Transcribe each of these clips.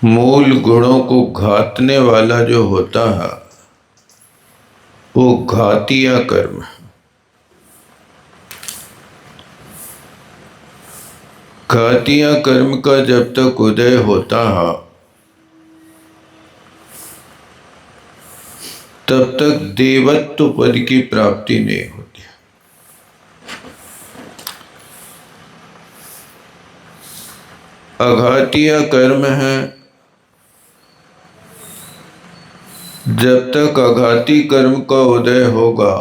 मूल गुणों को घातने वाला जो होता है वो घातिया कर्म है। घातिया कर्म का जब तक उदय होता है तब तक देवत्व पद की प्राप्ति नहीं होती। अघातिया कर्म है, जब तक अघाती कर्म का उदय होगा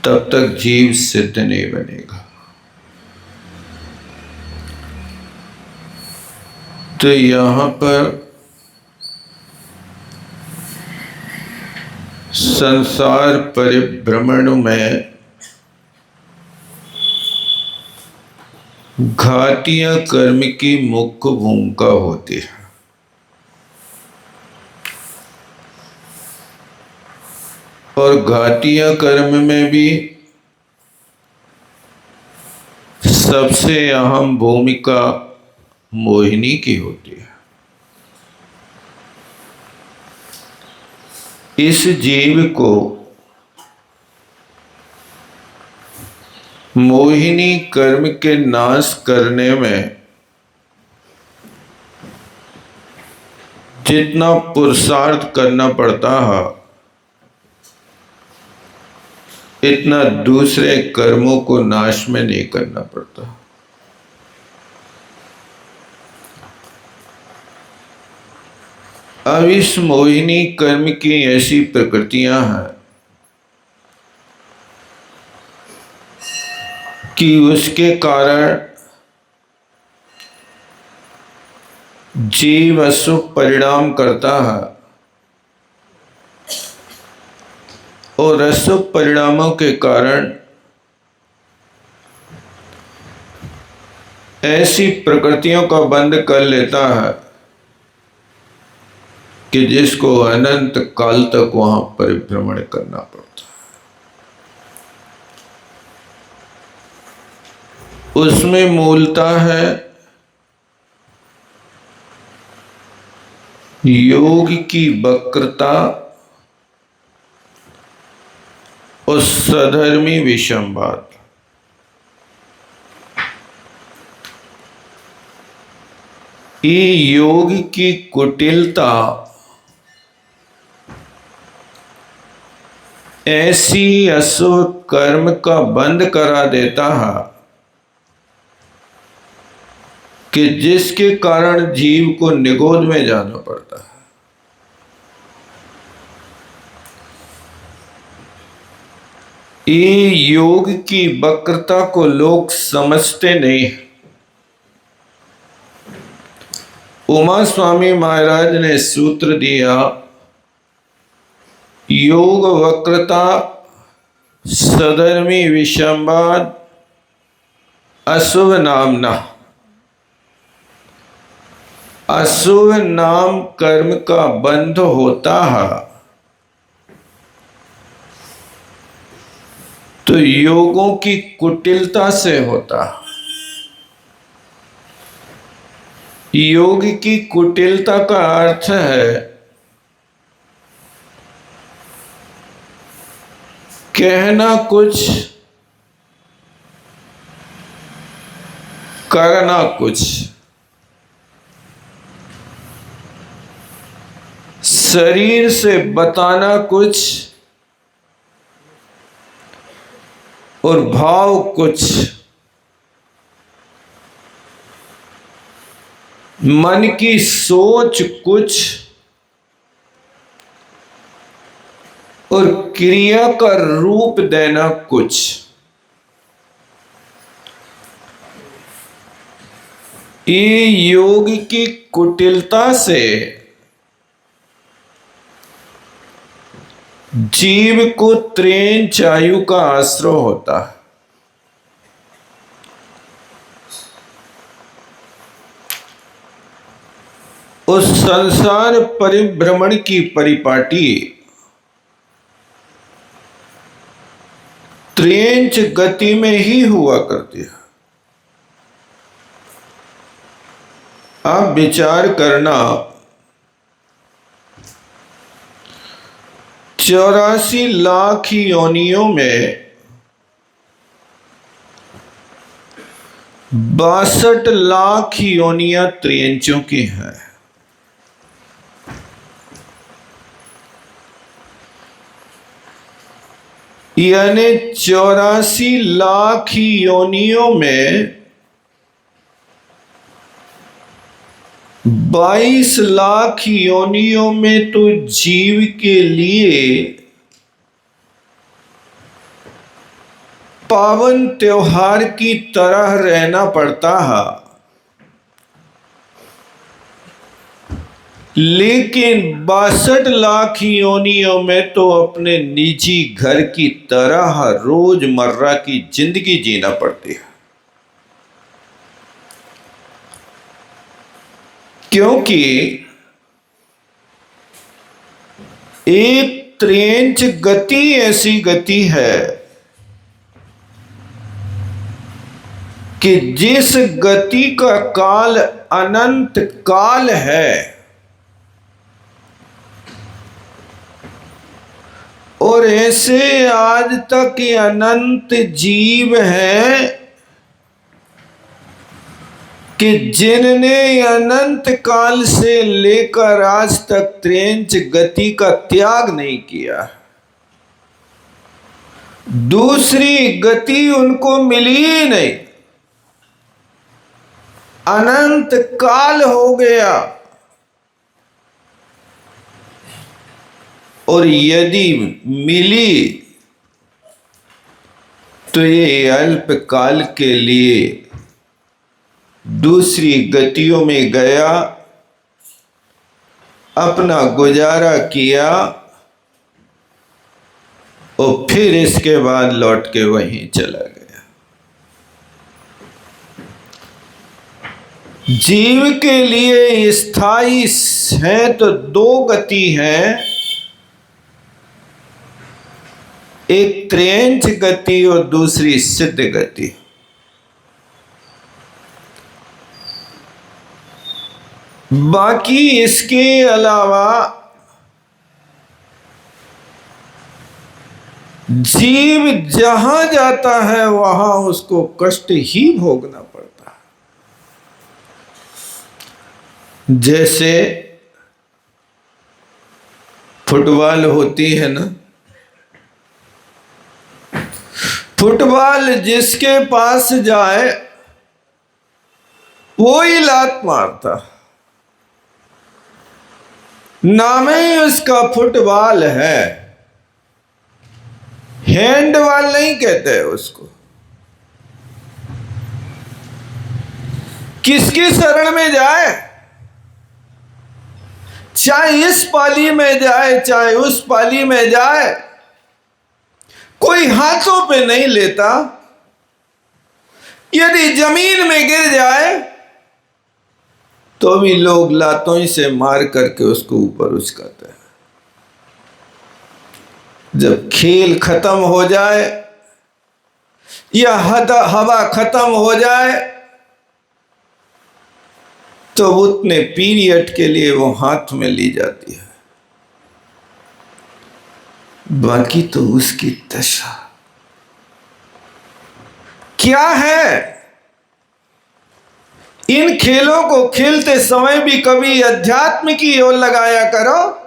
तब तक जीव सिद्ध नहीं बनेगा। तो यहाँ पर संसार परिभ्रमण में घातिया कर्म की मुख्य भूमिका होती है। और घातिया कर्म में भी सबसे अहम भूमिका मोहिनी की होती है। इस जीव को मोहिनी कर्म के नाश करने में जितना पुरुषार्थ करना पड़ता है इतना दूसरे कर्मों को नाश में नहीं करना पड़ता। अब इस मोहिनी कर्म की ऐसी प्रकृतियां हैं कि उसके कारण जीव अशुभ परिणाम करता है और अशुभ परिणामों के कारण ऐसी प्रकृतियों का बंध कर लेता है कि जिसको अनंत काल तक वहां परिभ्रमण करना पड़ता है। उसमें मूलता है योग की वक्रता और सधर्मी विषमवाद। ये योग की कुटिलता ऐसी अशुभ कर्म का बंध करा देता है कि जिसके कारण जीव को निगोद में जाना पड़ता है। ये योग की वक्रता को लोग समझते नहीं। उमा स्वामी महाराज ने सूत्र दिया, योग वक्रता सधर्मी विषमवाद अशुभ नामना। अशुभ नाम कर्म का बंध होता है तो योगों की कुटिलता से होता है। योग की कुटिलता का अर्थ है कहना कुछ करना कुछ, शरीर से बताना कुछ और भाव कुछ, मन की सोच कुछ और क्रिया का रूप देना कुछ। ये योग की कुटिलता से जीव को त्रेन चायु का आश्रय होता है। उस संसार परिभ्रमण की परिपाटी त्रेंच गति में ही हुआ करती है। आप विचार करना, 84 लाख योनियों में 62 लाख योनियां त्रियंचों की हैं। यानी 84 लाख योनियों में 22 लाख योनियों में तो जीव के लिए पावन त्योहार की तरह रहना पड़ता है, लेकिन 62 लाख योनियों में तो अपने निजी घर की तरह रोजमर्रा की जिंदगी जीना पड़ती है। क्योंकि एक त्रियंच गति ऐसी गति है कि जिस गति का काल अनंत काल है और ऐसे आज तक ये अनंत जीव हैं कि जिनने अनंत काल से लेकर आज तक त्रियंच गति का त्याग नहीं किया, दूसरी गति उनको मिली ही नहीं, अनंत काल हो गया। और यदि मिली तो ये अल्प काल के लिए दूसरी गतियों में गया, अपना गुजारा किया और फिर इसके बाद लौट के वहीं चला गया। जीव के लिए स्थायी है तो दो गति हैं, एक त्रियंच गति और दूसरी सिद्ध गति। बाकी इसके अलावा जीव जहां जाता है वहां उसको कष्ट ही भोगना पड़ता है। जैसे फुटबॉल होती है ना, फुटबॉल जिसके पास जाए वो ही लात मारता, नाम ही उसका फुटबॉल है, हैंडबॉल नहीं कहते उसको। किसकी शरण में जाए, चाहे इस पाली में जाए चाहे उस पाली में जाए, कोई हाथों पे नहीं लेता। यदि जमीन में गिर जाए तो भी लोग लातों ही से मार करके उसको ऊपर उचकाते हैं। जब खेल खत्म हो जाए या हवा खत्म हो जाए तो उतने पीरियड के लिए वो हाथ में ली जाती है, बाकी तो उसकी दशा क्या है। इन खेलों को खेलते समय भी कभी अध्यात्म की ओर लगाया करो।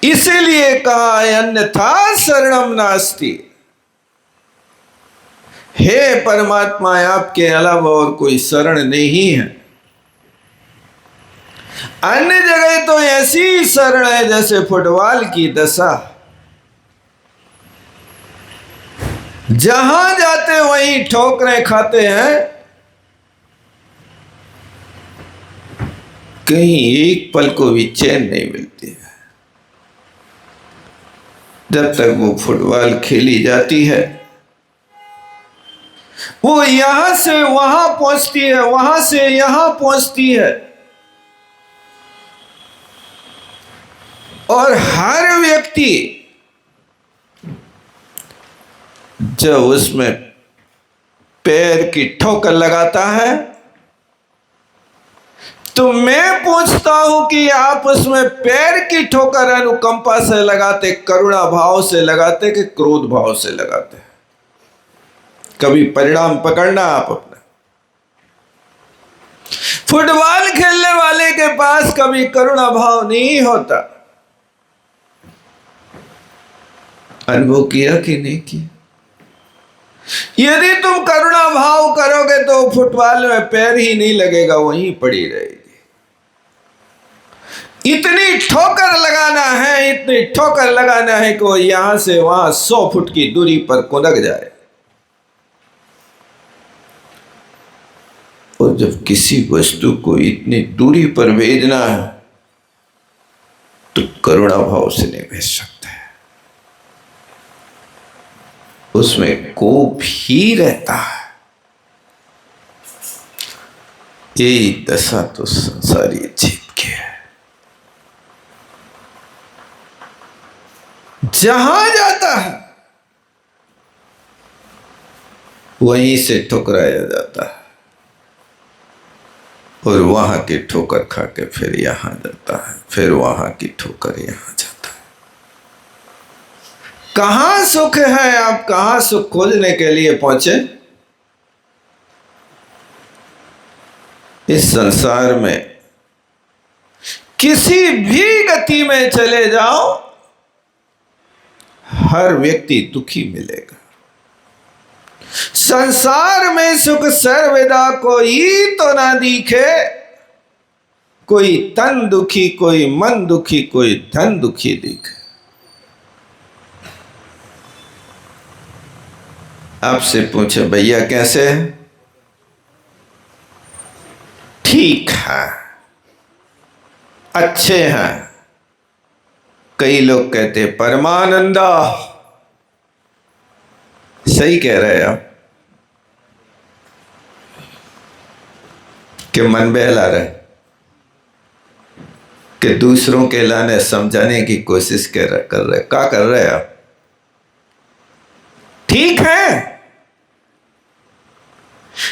इसीलिए कहा है अन्यथा शरणम नास्ति, हे परमात्मा आपके अलावा और कोई शरण नहीं है। अन्य जगह तो ऐसी शरण है जैसे फुटबॉल की दशा, जहां जाते वहीं ठोकरें खाते हैं, कहीं एक पल को भी चैन नहीं मिलती है जब तक वो फुटबॉल खेली जाती है। वो यहां से वहां पहुंचती है, वहां से यहां पहुंचती है, और हर व्यक्ति जब उसमें पैर की ठोकर लगाता है, तो मैं पूछता हूं कि आप उसमें पैर की ठोकर अनुकंपा से लगाते, करुणा भाव से लगाते कि क्रोध भाव से लगाते? कभी परिणाम पकड़ना आप अपना। फुटबॉल खेलने वाले के पास कभी करुणा भाव नहीं होता। अनुभव किया कि नहीं किया? यदि तुम करुणा भाव करोगे तो फुटबॉल में पैर ही नहीं लगेगा, वहीं पड़ी रहेगी। इतनी ठोकर लगाना है, इतनी ठोकर लगाना है कि वो यहां से वहां 100 फुट की दूरी पर कुनक जाए। और जब किसी वस्तु को इतनी दूरी पर भेजना है तो करुणा भाव से नहीं भेज सकते। उसमें कोप ही रहता है। यही दशा तो संसारी जीव की है। जहां जाता है वहीं से ठुकराया जाता है, और वहां की ठोकर खा के फिर यहां जाता है, फिर वहां की ठोकर यहां जाता है। कहां सुख है? आप कहां सुख खोजने के लिए पहुंचे? इस संसार में किसी भी गति में चले जाओ, हर व्यक्ति दुखी मिलेगा। संसार में सुख सर्वदा कोई तो ना दिखे, कोई तन दुखी, कोई मन दुखी, कोई धन दुखी दिखे। आपसे पूछे भैया कैसे? ठीक है, अच्छे हैं। कई लोग कहते परमानंदा। सही कह रहे हैं आप कि मन बहला रहे, कि दूसरों के लाने समझाने की कोशिश कर रहे? क्या कर रहे हैं आप? ठीक है,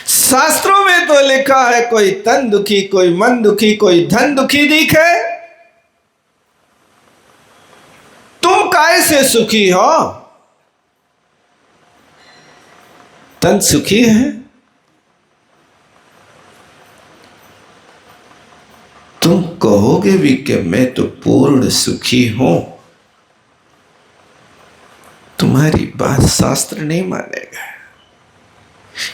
शास्त्रों में तो लिखा है कोई तन दुखी, कोई मन दुखी, कोई धन दुखी दिखे। तुम काय से सुखी हो? तन सुखी है? तुम कहोगे भी कि मैं तो पूर्ण सुखी हूं, तुम्हारी बात शास्त्र नहीं मानेगा।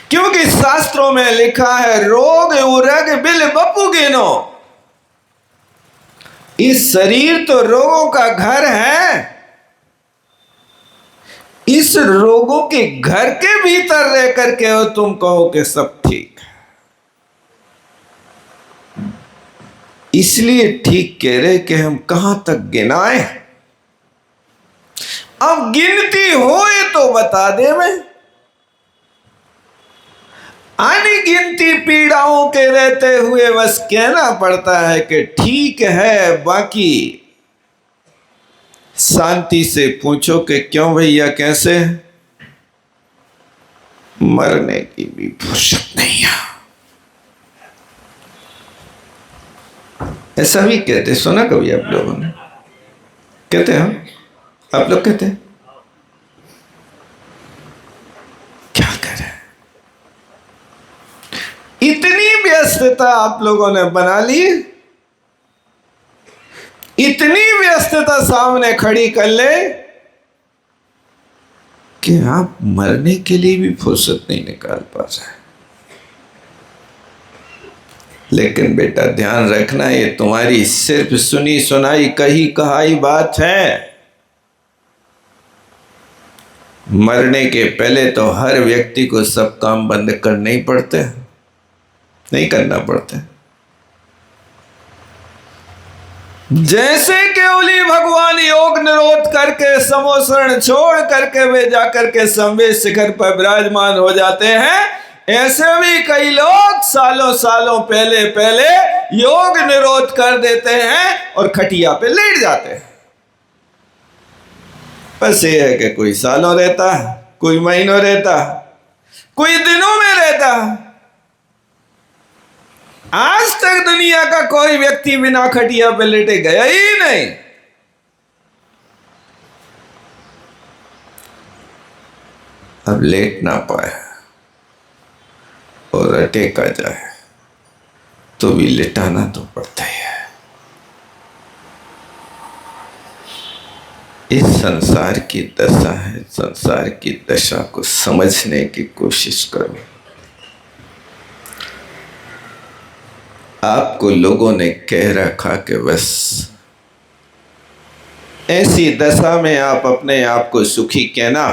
क्योंकि शास्त्रों में लिखा है रोग उरग बिल बपू गिनो। इस शरीर तो रोगों का घर है। इस रोगों के घर के भीतर रह करके हो तुम कहो कि सब ठीक है। इसलिए ठीक कह रहे कि हम कहां तक गिनाएं। अब गिनती होए तो बता दे। मैं अनगिनती पीड़ाओं के रहते हुए बस कहना पड़ता है कि ठीक है। बाकी शांति से पूछो कि क्यों भैया कैसे? मरने की भी फुर्सत नहीं है। ऐसा भी कहते, सुना कभी आप लोगों ने? कहते हैं, आप लोग कहते हैं। क्या करें, इतनी व्यस्तता आप लोगों ने बना ली, इतनी व्यस्तता सामने खड़ी कर ले कि आप मरने के लिए भी फुर्सत नहीं निकाल पा रहे। लेकिन बेटा ध्यान रखना, ये तुम्हारी सिर्फ सुनी सुनाई कही कहाई बात है। मरने के पहले तो हर व्यक्ति को सब काम बंद करने ही पड़ते हैं, नहीं करना पड़ता। जैसे केवली भगवान योग निरोध करके समोसरण छोड़ करके वे जाकर के संवेद शिखर पर विराजमान हो जाते हैं, ऐसे भी कई लोग सालों सालों पहले योग निरोध कर देते हैं और खटिया पे लेट जाते हैं। बस ये है कि कोई सालों रहता है, कोई महीनों रहता है, कोई दिनों में रहता है। आज तक दुनिया का कोई व्यक्ति बिना खटिया पे लेटे गया ही नहीं। अब लेट ना पाए और अटेका जाए तो भी लेटाना तो पड़ता ही है। इस संसार की दशा है। संसार की दशा को समझने की कोशिश करो। आपको लोगों ने कह रखा कि बस ऐसी दशा में आप अपने आप को सुखी कहना,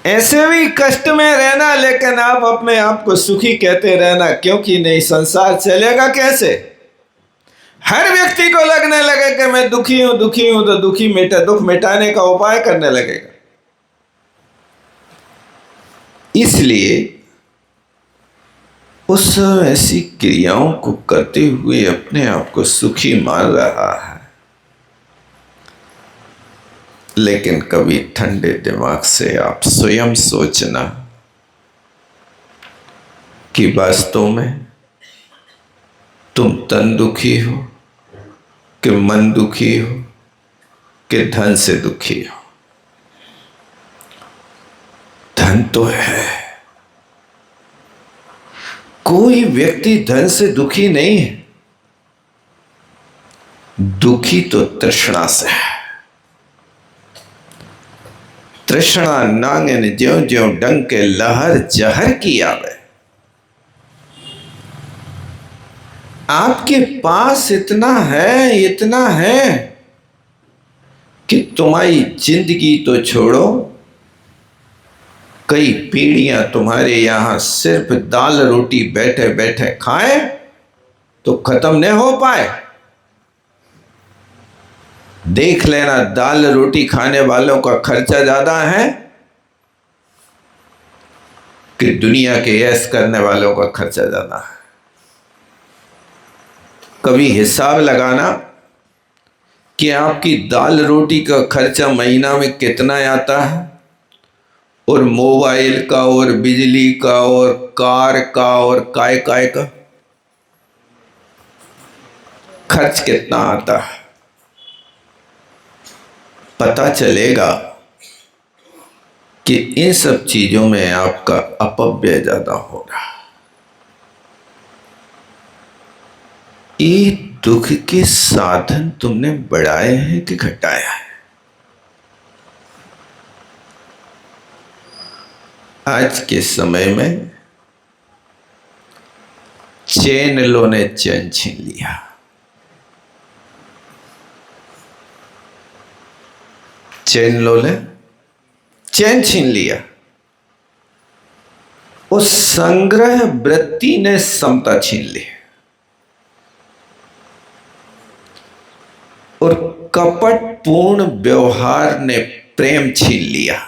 ऐसे भी कष्ट में रहना, लेकिन आप अपने आप को सुखी कहते रहना। क्योंकि नहीं, संसार चलेगा कैसे? हर व्यक्ति को लगने लगे कि मैं दुखी हूं तो दुख मिटाने का उपाय करने लगेगा। इसलिए उस ऐसी क्रियाओं को करते हुए अपने आप को सुखी मान रहा है। लेकिन कभी ठंडे दिमाग से आप स्वयं सोचना कि वास्तव में तुम तन दुखी हो कि मन दुखी हो कि धन से दुखी हो। धन तो है, कोई व्यक्ति धन से दुखी नहीं है। दुखी तो तृष्णा से है। तृष्णा नांगन ज्यों ज्यों डंके लहर जहर की आवे। आपके पास इतना है कि तुम्हारी जिंदगी तो छोड़ो, कई पीढ़ियां तुम्हारे यहां सिर्फ दाल रोटी बैठे बैठे खाएं तो खत्म नहीं हो पाए। देख लेना, दाल रोटी खाने वालों का खर्चा ज्यादा है कि दुनिया के ऐश करने वालों का खर्चा ज्यादा है। कभी हिसाब लगाना कि आपकी दाल रोटी का खर्चा महीना में कितना आता है, और मोबाइल का और बिजली का और कार का और काय का खर्च कितना आता है। पता चलेगा कि इन सब चीजों में आपका अपव्यय ज्यादा हो रहा है। ये दुख के साधन तुमने बढ़ाए हैं कि घटाया है? आज के समय में चैनलों ने चैन छीन लिया। चैनलों ने चैन छीन लिया। उस संग्रह वृत्ति ने समता छीन ली और कपट पूर्ण व्यवहार ने प्रेम छीन लिया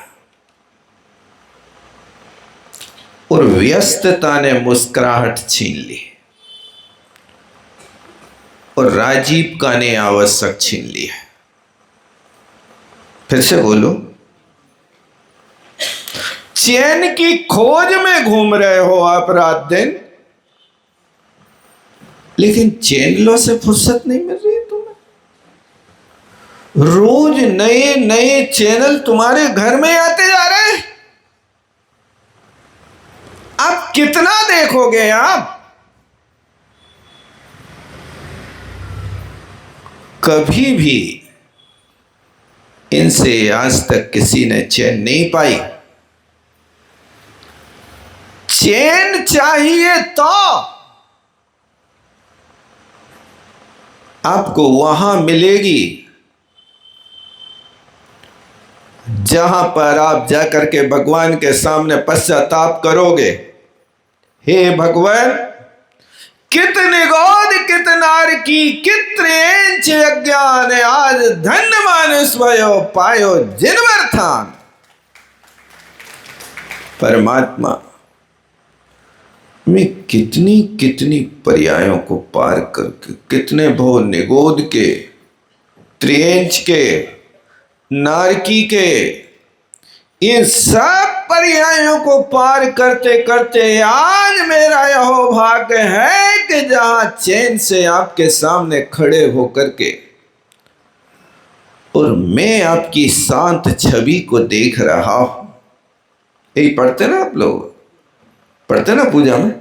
और व्यस्तता ने मुस्कुराहट छीन ली और राजीव का ने आवश्यक छीन लिया। फिर से बोलो, चैन की खोज में घूम रहे हो आप रात दिन, लेकिन चैनलों से फुर्सत नहीं मिल रही तुम्हें। रोज नए नए चैनल तुम्हारे घर में आते जा रहे हैं। आप कितना देखोगे? आप कभी भी इनसे आज तक किसी ने चैन नहीं पाई। चैन चाहिए तो आपको वहां मिलेगी जहां पर आप जाकर के भगवान के सामने पश्चाताप करोगे, हे भगवान, कित निगोद कित नार की कित्रेंच अज्ञान, आज धन्य मानुष भयो पायो जिनवर थान। परमात्मा में कितनी कितनी पर्यायों को पार करके, कितने भव निगोद के, त्रियंच के, नारकी के, इन सब पर्यायों को पार करते करते आज मेरा यह भाग्य है कि जहां चैन से आपके सामने खड़े होकर के और मैं आपकी शांत छवि को देख रहा हूं। यही पढ़ते ना आप लोग, पढ़ते ना पूजा में,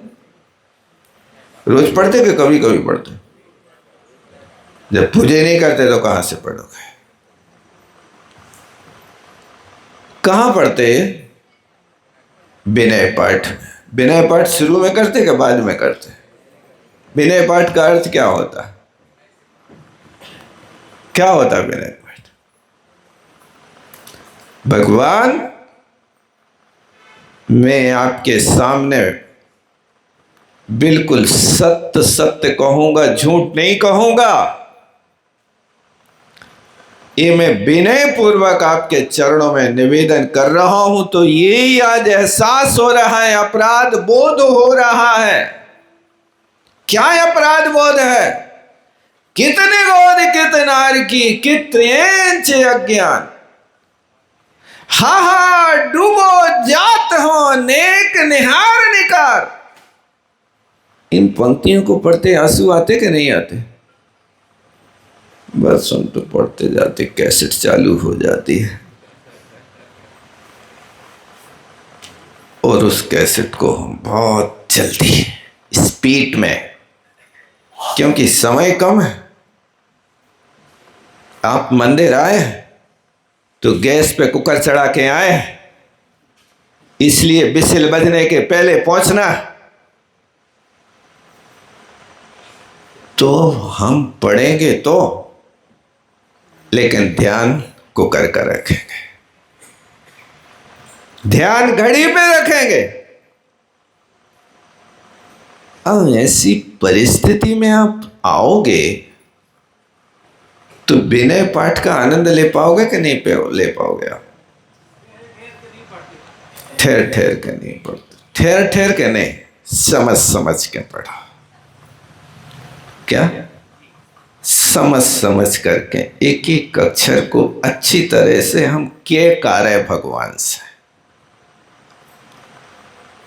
रोज पढ़ते कि कभी कभी पढ़ते? जब पूजा नहीं करते तो कहां से पढ़ोगे? कहां पढ़ते? विनय पाठ में। विनय पाठ शुरू में करते कि बाद में करते? विनय पाठ का अर्थ क्या होता है? क्या होता है विनय पाठ? भगवान, मैं आपके सामने बिल्कुल सत्य सत्य कहूंगा, झूठ नहीं कहूंगा। ये मैं विनय पूर्वक आपके चरणों में निवेदन कर रहा हूं। तो ये आज एहसास हो रहा है, अपराध बोध हो रहा है। क्या अपराध बोध है? कितने गोद कितनार की कितने अज्ञान, हा हा डूबो जात हो नेक निहार निकार। इन पंक्तियों को पढ़ते आंसू आते कि नहीं आते? बस सुन तो पढ़ते जाते, कैसेट चालू हो जाती है और उस कैसेट को हम बहुत जल्दी स्पीड में, क्योंकि समय कम है। आप मंदिर आए तो गैस पे कुकर चढ़ा के आए, इसलिए बिसिल बजने के पहले पहुंचना। तो हम पढ़ेंगे तो, लेकिन ध्यान कुकर का रखेंगे, ध्यान घड़ी पे रखेंगे। अब ऐसी परिस्थिति में आप आओगे तो विनय पाठ का आनंद ले पाओगे कि नहीं ले पाओगे? आप ठहर ठहर के नहीं पढ़ते, ठहर ठहर के नहीं, समझ समझ के पढ़ो। क्या? समझ समझ करके एक एक अक्षर को अच्छी तरह से हम के कार्य भगवान से,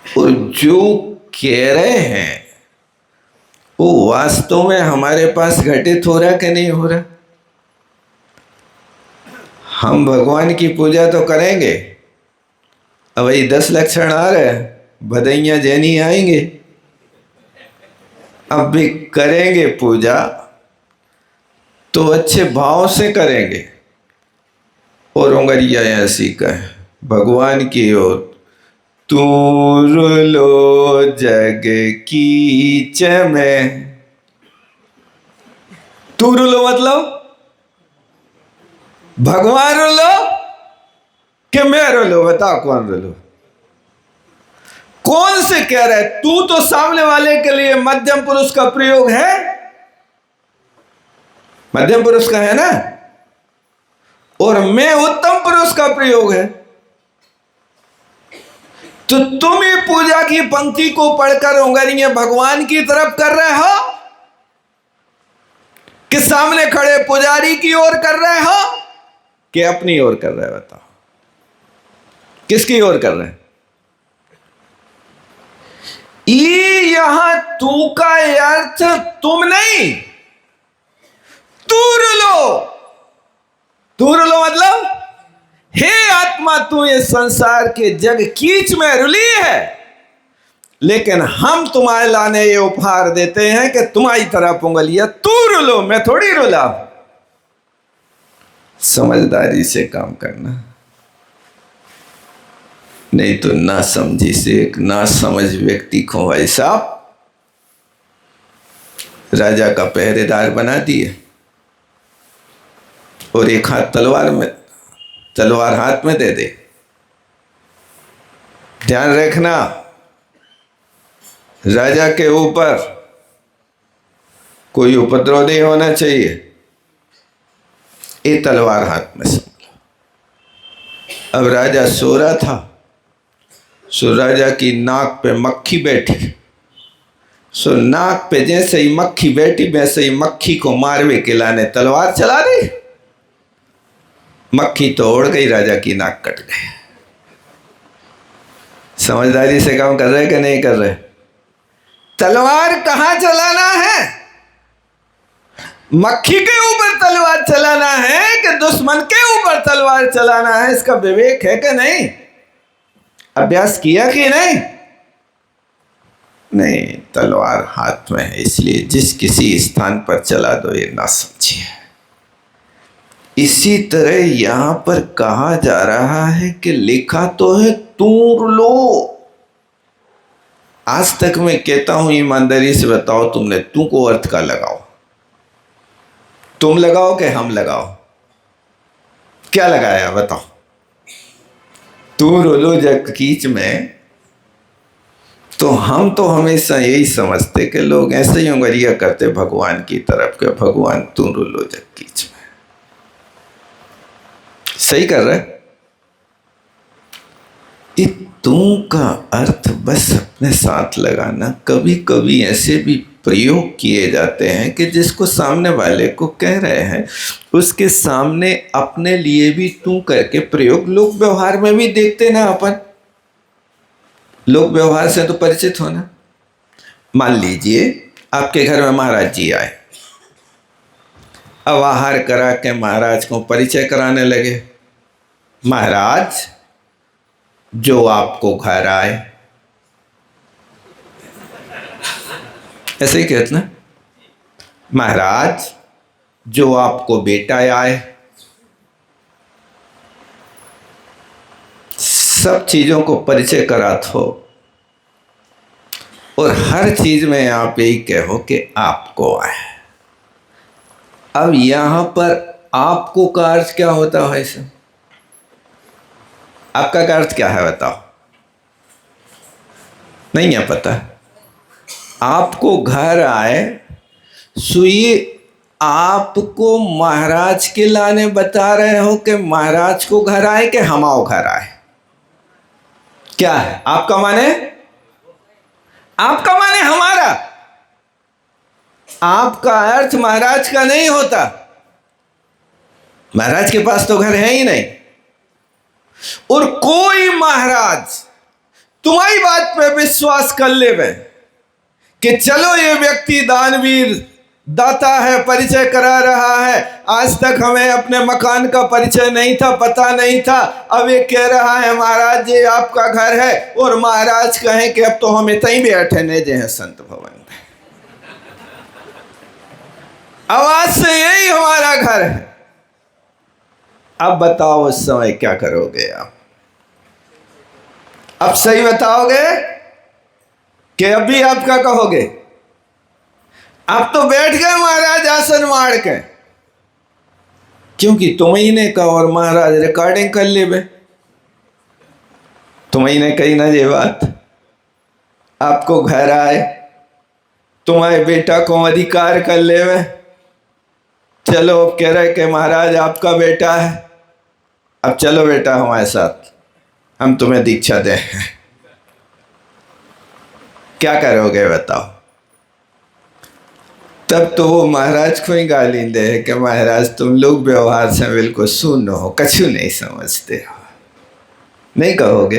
और जो कह रहे हैं वो वास्तव में हमारे पास घटित हो रहा कि नहीं हो रहा? हम भगवान की पूजा तो करेंगे, अब वही 10 लक्षण आ रहे हैं, भदैया जैनी आएंगे, अब भी करेंगे पूजा तो अच्छे भाव से करेंगे। और उंगरिया ऐसी कहे भगवान की ओर, तू रुलो जग की में। तू रुलो मतलब भगवान रुलो कि मैं रुलो? बताओ कौन रुलो? कौन से कह रहे? तू तो सामने वाले के लिए मध्यम पुरुष का प्रयोग है, मध्यम पुरुष का है ना, और मैं उत्तम पुरुष का प्रयोग है। तो तुम ही पूजा की पंक्ति को पढ़कर उंगलियां भगवान की तरफ कर रहे हो कि सामने खड़े पुजारी की ओर कर रहे हो कि अपनी ओर कर रहे हो? बताओ किसकी ओर कर रहे हैं? यहां तू का अर्थ तुम नहीं, तूर लो। तूर लो मतलब हे आत्मा, तू ये संसार के जग कीच में रुली है, लेकिन हम तुम्हारे लाने ये उपहार देते हैं कि तुम्हारी तरफ उंगलियां तू रुलो, मैं थोड़ी रुला। समझदारी से काम करना, नहीं तो ना समझी से एक ना समझ व्यक्ति को भाई साहब राजा का पहरेदार बना दिए, और एक हाथ तलवार हाथ में दे दे। ध्यान रखना, राजा के ऊपर कोई उपद्रव नहीं होना चाहिए। ये तलवार हाथ में संभालो। अब राजा सो रहा था, सो राजा की नाक पे मक्खी बैठी, सो नाक पे जैसे ही मक्खी बैठी वैसे ही मक्खी को मारवे के लाने तलवार चला दी। मक्खी तो उड़ गई, राजा की नाक कट गई। समझदारी से काम कर रहे कि नहीं कर रहे? तलवार कहाँ चलाना है? मक्खी के ऊपर तलवार चलाना है कि दुश्मन के ऊपर तलवार चलाना है? इसका विवेक है कि नहीं? अभ्यास किया कि नहीं? नहीं, तलवार हाथ में है, इसलिए जिस किसी स्थान पर चला दो ये ना समझिए। इसी तरह यहां पर कहा जा रहा है कि लिखा तो है तूर लो। आज तक मैं कहता हूं ईमानदारी से बताओ, तुमने तू को अर्थ का लगाओ, तुम लगाओ कि हम लगाओ? क्या लगाया बताओ? तू रोलो जग कीच में तो हम तो हमेशा यही समझते कि लोग ऐसे ही उंगलियां करते भगवान की तरफ के भगवान तू रोलो जग कीच में। सही कर रहे? तू का अर्थ बस अपने साथ लगाना। कभी कभी ऐसे भी प्रयोग किए जाते हैं कि जिसको सामने वाले को कह रहे हैं उसके सामने अपने लिए भी तू करके प्रयोग लोक व्यवहार में भी देखते ना। अपन लोक व्यवहार से तो परिचित होना। मान लीजिए आपके घर में महाराज जी आए, अब आहार करा के महाराज को परिचय कराने लगे। महाराज जो आपको घर आए, ऐसे ही कहते ना, महाराज जो आपको बेटा आए। सब चीजों को परिचय करात हो और हर चीज में आप यही कहो कि आपको आए। अब यहां पर आपको का अर्थ क्या होता है? इसे आपका का अर्थ क्या है बताओ? नहीं है पता? आपको घर आए सुई आपको महाराज के लाने बता रहे हो कि महाराज को घर आए कि हमाओ घर आए? क्या है आपका माने? आपका माने हमारा। आपका अर्थ महाराज का नहीं होता। महाराज के पास तो घर है ही नहीं। और कोई महाराज तुम्हारी बात पे विश्वास कर ले कि चलो ये व्यक्ति दानवीर दाता है, परिचय करा रहा है, आज तक हमें अपने मकान का परिचय नहीं था, पता नहीं था, अब ये कह रहा है महाराज ये आपका घर है, और महाराज कहें कि अब तो हमें तई बैठे ने जे हैं संत भवन में, आवाज से यही हमारा घर है। अब बताओ उस समय क्या करोगे आप? अब सही बताओगे कि अब भी आपका कहोगे? अब तो बैठ गए महाराज आसन मार के, क्योंकि तुम्ही ने कहा और महाराज रिकॉर्डिंग कर ले बे। तुम्ही ने कही ना ये बात, आपको घर आए, तुम्हारे बेटा को अधिकार कर ले बे। चलो अब कह रहे कि महाराज आपका बेटा है, अब चलो बेटा हमारे साथ, हम तुम्हें दीक्षा दें। क्या करोगे बताओ? तब तो वो महाराज को ही गाली दे कि महाराज तुम लोग व्यवहार से बिल्कुल शून्य हो, कछु नहीं समझते हो। नहीं कहोगे?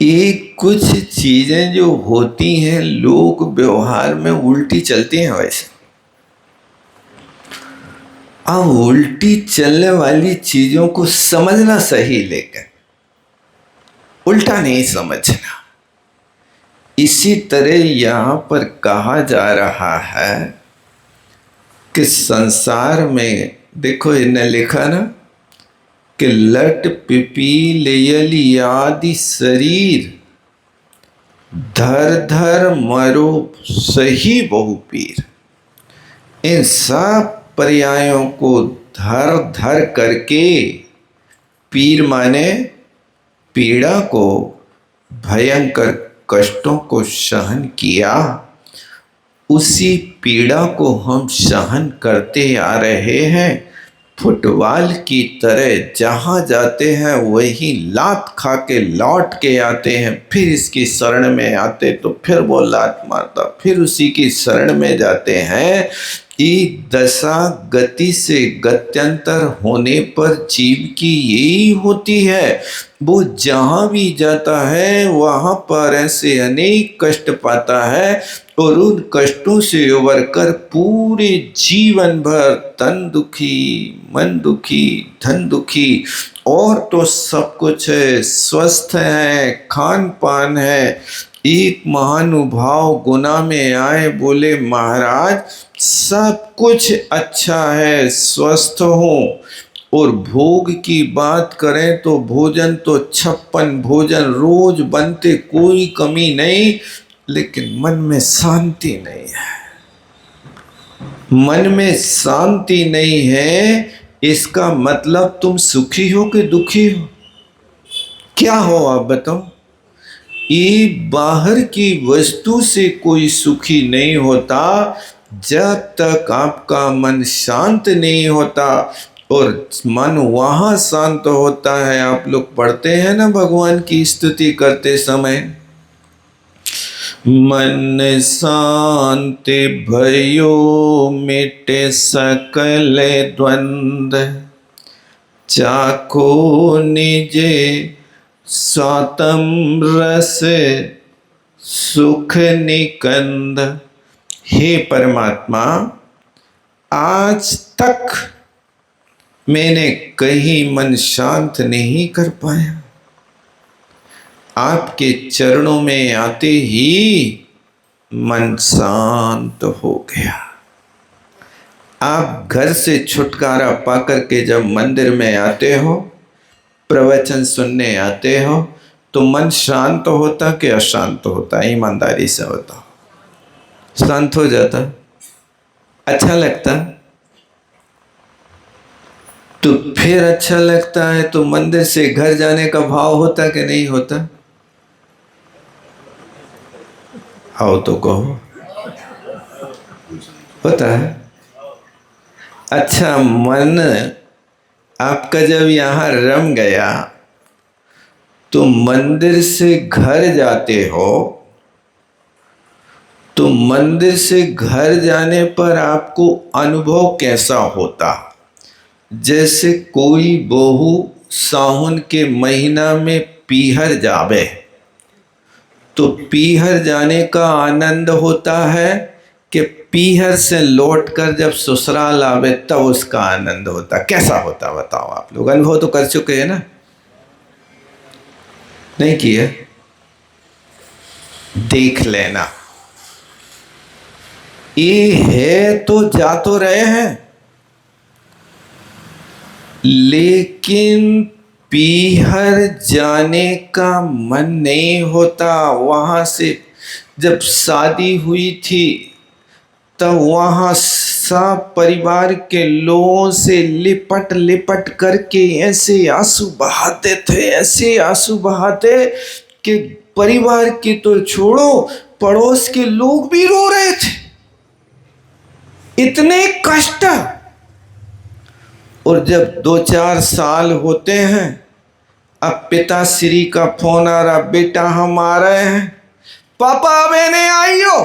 ये कुछ चीजें जो होती हैं लोक व्यवहार में उल्टी चलती हैं। वैसे अब उल्टी चलने वाली चीजों को समझना सही, लेकिन उल्टा नहीं समझना। इसी तरह यहां पर कहा जा रहा है कि संसार में देखो, इन्हें लिखा ना कि लट पिपील यली आदि शरीर धर धर मरो सही बहु पीर। इन सब पर्यायों को धर धर करके, पीर माने पीड़ा को, भयंकर कष्टों को सहन किया, उसी पीड़ा को हम सहन करते आ रहे हैं। फुटबॉल की तरह जहाँ जाते हैं वही लात खा के लौट के आते हैं, फिर इसकी शरण में आते तो फिर वो लात मारता, फिर उसी की शरण में जाते हैं। एक दशा गति से गत्यंतर होने पर जीव की यही होती है। वो जहाँ भी जाता है वहाँ पर ऐसे अनेक कष्ट पाता है और उन कष्टों से उबर कर पूरे जीवन भर तन दुखी, मन दुखी, धन दुखी, और तो सब कुछ है, स्वस्थ है, खान पान है। एक महानुभाव गुना में आए, बोले महाराज सब कुछ अच्छा है, स्वस्थ हो। और भोग की बात करें तो भोजन तो 56 भोजन रोज बनते, कोई कमी नहीं, लेकिन मन में शांति नहीं है। मन में शांति नहीं है, इसका मतलब तुम सुखी हो कि दुखी हो? क्या हो आप बताओ? ये बाहर की वस्तु से कोई सुखी नहीं होता जब तक आपका मन शांत नहीं होता। और मन वहाँ शांत होता है, आप लोग पढ़ते हैं ना भगवान की स्तुति करते समय, मन शांति भयो मिटे सकल द्वंद, चाखो निजे स्वातम रस सुख निकंद। हे परमात्मा, आज तक मैंने कहीं मन शांत नहीं कर पाया, आपके चरणों में आते ही मन शांत हो गया। आप घर से छुटकारा पाकर के जब मंदिर में आते हो, प्रवचन सुनने आते हो, तो मन शांत होता कि अशांत होता? ईमानदारी से बताओ। शांत हो जाता? अच्छा लगता? तो फिर अच्छा लगता है तो मंदिर से घर जाने का भाव होता कि नहीं होता? आओ तो कहो। होता है? अच्छा, मन आपका जब यहाँ रम गया तो मंदिर से घर जाते हो, तो मंदिर से घर जाने पर आपको अनुभव कैसा होता? जैसे कोई बहू सावन के महीना में पीहर जावे, तो पीहर जाने का आनंद होता है कि पीहर से लौटकर जब ससुराल आवे तब उसका आनंद होता। कैसा होता बताओ? आप लोग अनुभव तो कर चुके हैं ना? नहीं किया? देख लेना। ये है तो जा तो रहे हैं, लेकिन पीहर जाने का मन नहीं होता। वहां से जब शादी हुई थी तब वहाँ सब परिवार के लोगों से लिपट लिपट करके ऐसे आंसू बहाते थे, ऐसे आंसू बहाते कि परिवार की तो छोड़ो, पड़ोस के लोग भी रो रहे थे, इतने कष्ट। और जब 2-4 साल होते हैं, अब पिताश्री का फोन आ रहा, बेटा हम आ रहे हैं। पापा अबे नहीं आई हो,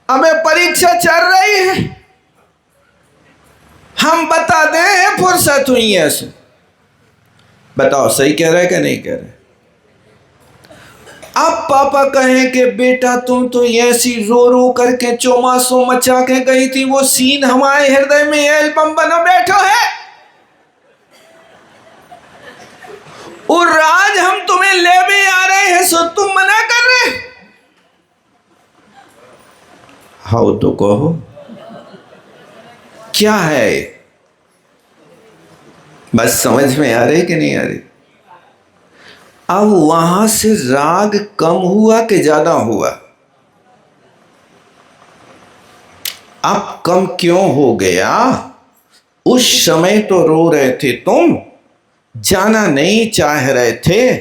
हमें परीक्षा चल रही है, हम बता दें फुर्सत हुई है ऐसे। बताओ सही कह रहे कि नहीं कह रहे? अब पापा कहें कि बेटा तुम तो ऐसी रो रो करके चौमासों मचा के गई थी, वो सीन हमारे हृदय में एल्बम बना बैठो है, और आज हम तुम्हें ले भी आ रहे हैं, सो तुम मना कर रहे? हाउ तो कहो, क्या है? बस समझ में आ रही कि नहीं आ रही? अब वहां से राग कम हुआ कि ज्यादा हुआ? अब कम क्यों हो गया? उस समय तो रो रहे थे तुम, जाना नहीं चाह रहे थे,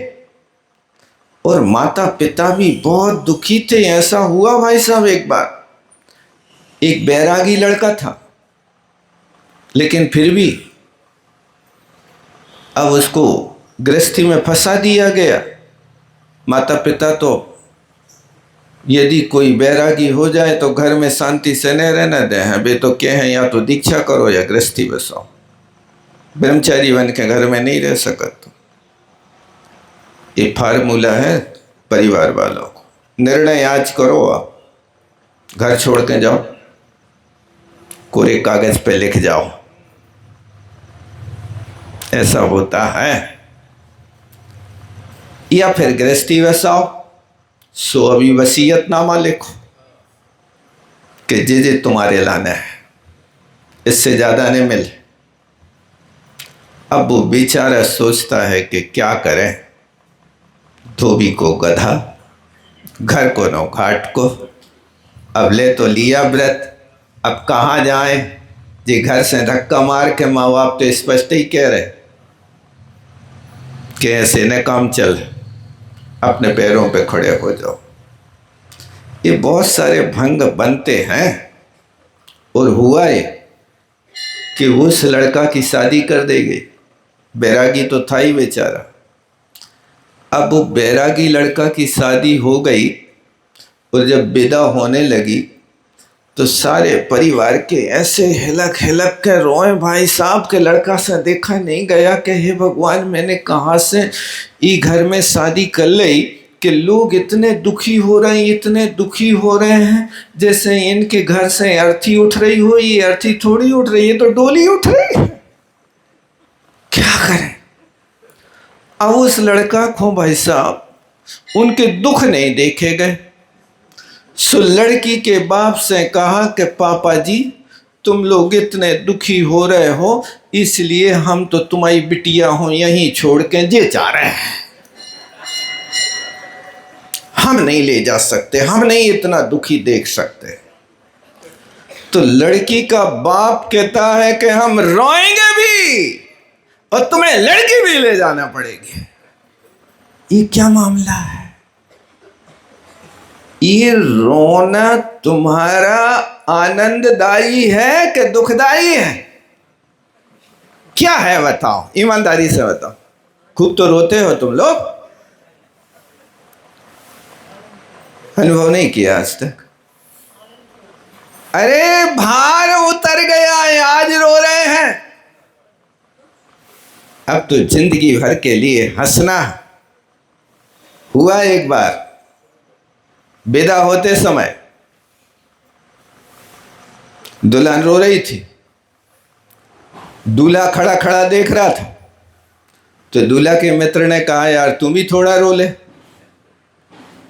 और माता पिता भी बहुत दुखी थे। ऐसा हुआ भाई साहब, एक बार एक बैरागी लड़का था, लेकिन फिर भी अब उसको गृहस्थी में फंसा दिया गया। माता पिता तो यदि कोई बैरागी हो जाए तो घर में शांति से नहीं रहना दे हैं। वे तो क्या है, या तो दीक्षा करो या गृहस्थी बसाओ, ब्रह्मचारी बन के घर में नहीं रह सकते। ये फार्मूला है परिवार वालों को। निर्णय आज करो, आप घर छोड़ के जाओ, कोरे कागज पे लिख जाओ, ऐसा होता है। या फिर गृहस्थी बसाओ, सो अभी वसीयतनामा लिखो कि जे तुम्हारे लाना है, इससे ज्यादा नहीं मिले। अब वो बेचारा सोचता है कि क्या करें, धोबी को गधा, घर को नौखाट को। अब ले तो लिया व्रत, अब कहाँ जाए जी। घर से धक्का मार के माँ बाप तो स्पष्ट ही कह रहे कि ऐसे न काम चल, अपने पैरों पे खड़े हो जाओ। ये बहुत सारे भंग बनते हैं। और हुआ ये कि उस लड़का की शादी कर देगी। बैरागी तो था ही बेचारा। अब वो बैरागी लड़का की शादी हो गई और जब विदा होने लगी तो सारे परिवार के ऐसे हिलक हिलक के रोए, भाई साहब के लड़का से देखा नहीं गया कि हे भगवान, मैंने कहाँ से ई घर में शादी कर ली कि लोग इतने दुखी हो रहे हैं, इतने दुखी हो रहे हैं जैसे इनके घर से अर्थी उठ रही हो। ये अर्थी थोड़ी उठ रही है, तो डोली उठ रही है। क्या करें। अब उस लड़का को भाई साहब उनके दुख नहीं देखे गए। सो लड़की के बाप से कहा कि पापा जी, तुम लोग इतने दुखी हो रहे हो, इसलिए हम तो तुम्हारी बिटिया हो यहीं छोड़ के जे जा रहे हैं, हम नहीं ले जा सकते, हम नहीं इतना दुखी देख सकते। तो लड़की का बाप कहता है कि हम रोएंगे भी और तुम्हें लड़की भी ले जाना पड़ेगी। ये क्या मामला है? ये रोना तुम्हारा आनंददायी है कि दुखदायी है? क्या है बताओ, ईमानदारी से बताओ। खूब तो रोते हो तुम लोग, अनुभव नहीं किया आज तक? अरे भार उतर गया है, आज रो रहे हैं। अब तो जिंदगी भर के लिए हंसना। हुआ एक बार विदा होते समय दुल्हन रो रही थी, दूल्हा खड़ा खड़ा देख रहा था, तो दूल्हा के मित्र ने कहा यार तुम भी थोड़ा रो ले।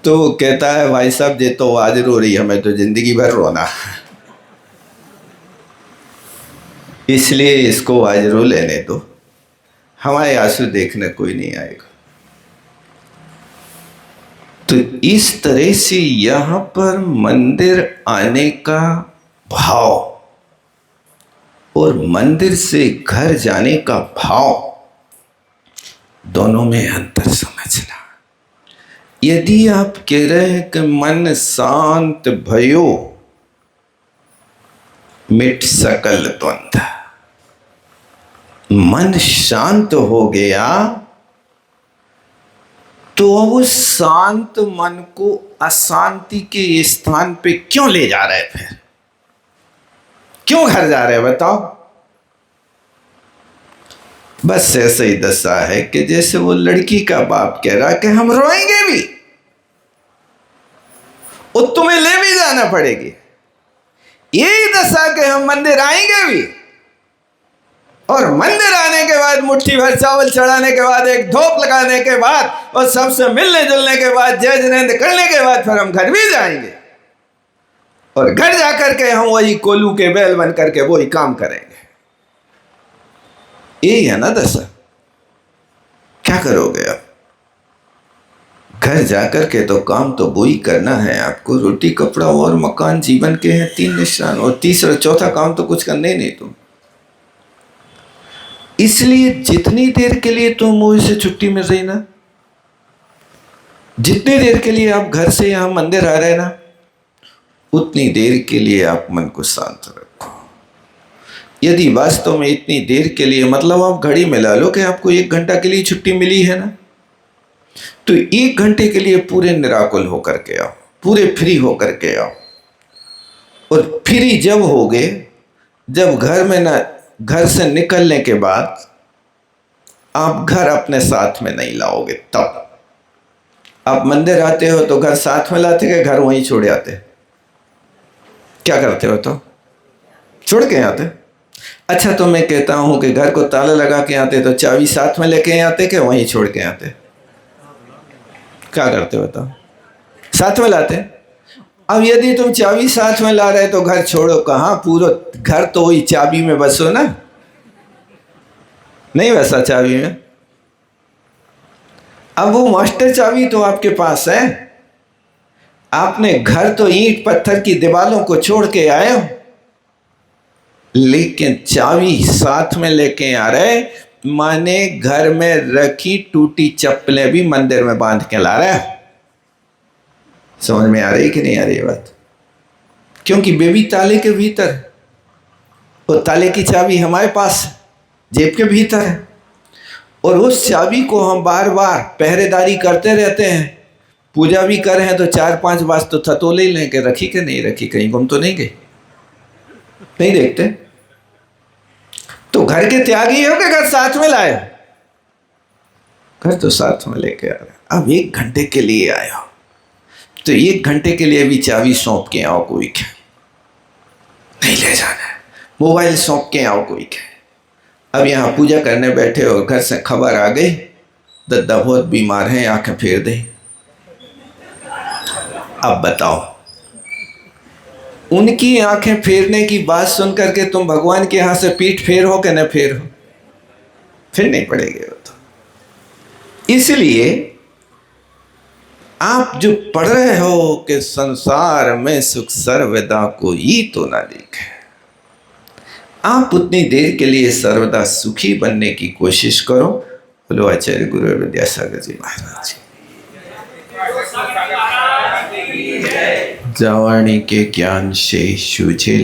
तो कहता है भाई साहब ये तो आज रो रही, हमें तो जिंदगी भर रोना, इसलिए इसको आज रो लेने दो, हमारे आंसू देखने कोई नहीं आएगा। तो इस तरह से यहाँ पर मंदिर आने का भाव और मंदिर से घर जाने का भाव, दोनों में अंतर समझना। यदि आप कह रहे हैं कि मन शांत भयो मिट सकल द्वंद्व, मन शांत हो गया तो अब उस शांत मन को अशांति के स्थान पे क्यों ले जा रहे? फिर क्यों घर जा रहे बताओ? बस ऐसे ही दशा है कि जैसे वो लड़की का बाप कह रहा कि हम रोएंगे भी और तुम्हें ले भी जाना पड़ेगी। यही दशा कि हम मंदिर आएंगे भी और मंदिर आने के बाद मुट्ठी भर चावल चढ़ाने के बाद, एक धूप लगाने के बाद और सबसे मिलने जुलने के बाद, जय जिनेंद्र करने के बाद फिर हम घर भी जाएंगे और घर जाकर के हम वही कोलू के बैल बन करके वही काम करेंगे। यही है ना दशा। क्या करोगे आप? घर जाकर के तो काम तो वही करना है आपको। रोटी कपड़ा और मकान जीवन के हैं 3 निशान, और तीसरा चौथा काम तो कुछ करने ही नहीं तुम। इसलिए जितनी देर के लिए तुम मूवी से छुट्टी मिल रही ना, जितनी देर के लिए आप घर से यहां मंदिर आ रहे ना, उतनी देर के लिए आप मन को शांत रखो। यदि वास्तव में इतनी देर के लिए, मतलब आप घड़ी में ला लो कि आपको 1 घंटा के लिए छुट्टी मिली है ना, तो 1 घंटे के लिए पूरे निराकुल होकर के आओ, पूरे फ्री होकर के आओ। और फ्री जब होगे, जब घर से निकलने के बाद आप घर अपने साथ में नहीं लाओगे। तब आप मंदिर आते हो तो घर साथ में लाते कि घर वहीं छोड़ आते? क्या करते हो? तो छोड़ के आते। अच्छा, तो मैं कहता हूं कि घर को ताला लगा के आते तो चाबी साथ में लेके आते कि वहीं छोड़ के आते? क्या करते हो? तो साथ में लाते। अब यदि तुम चाबी साथ में ला रहे तो घर छोड़ो कहाँ? पूरा घर तो वही चाबी में बसो ना, नहीं बसा चाबी में। अब वो मास्टर चाबी तो आपके पास है। आपने घर तो ईंट पत्थर की दीवारों को छोड़ के आए हो, लेकिन चाबी साथ में लेके आ रहे, माने घर में रखी टूटी चप्पलें भी मंदिर में बांध के ला रहे। समझ में आ रही कि नहीं आ रही बात? क्योंकि बेबी ताले के भीतर, वो ताले की चाबी हमारे पास जेब के भीतर है, और उस चाबी को हम बार बार पहरेदारी करते रहते हैं। पूजा भी कर रहे हैं तो 4-5 बार तो थतोले ही लें कि रखी कि नहीं रखी, कहीं गुम तो नहीं गई, नहीं देखते। तो घर के त्यागी हो कि घर साथ में लाए? घर तो साथ में लेके आ रहे। अब 1 घंटे के लिए आए हो तो 1 घंटे के लिए भी चाबी सौंप के आओ, कोई क्या नहीं ले जाना है। मोबाइल सौंप के आओ, कोई क्या। अब यहाँ पूजा करने बैठे हो, घर से खबर आ गई दद्दा बहुत बीमार है, आंखें फेर दे। अब बताओ, उनकी आंखें फेरने की बात सुन करके तुम भगवान के यहाँ से पीठ फेर हो कि न फेर हो? फिर नहीं पड़ेगी वो तो। इसलिए आप जो पढ़ रहे हो कि संसार में सुख सर्वदा कोई तो ना देखे, आप उतनी देर के लिए सर्वदा सुखी बनने की कोशिश करो। बोलो आचार्य गुरु विद्यासागर जी महाराज जी। जावाणी के ज्ञान से सूझे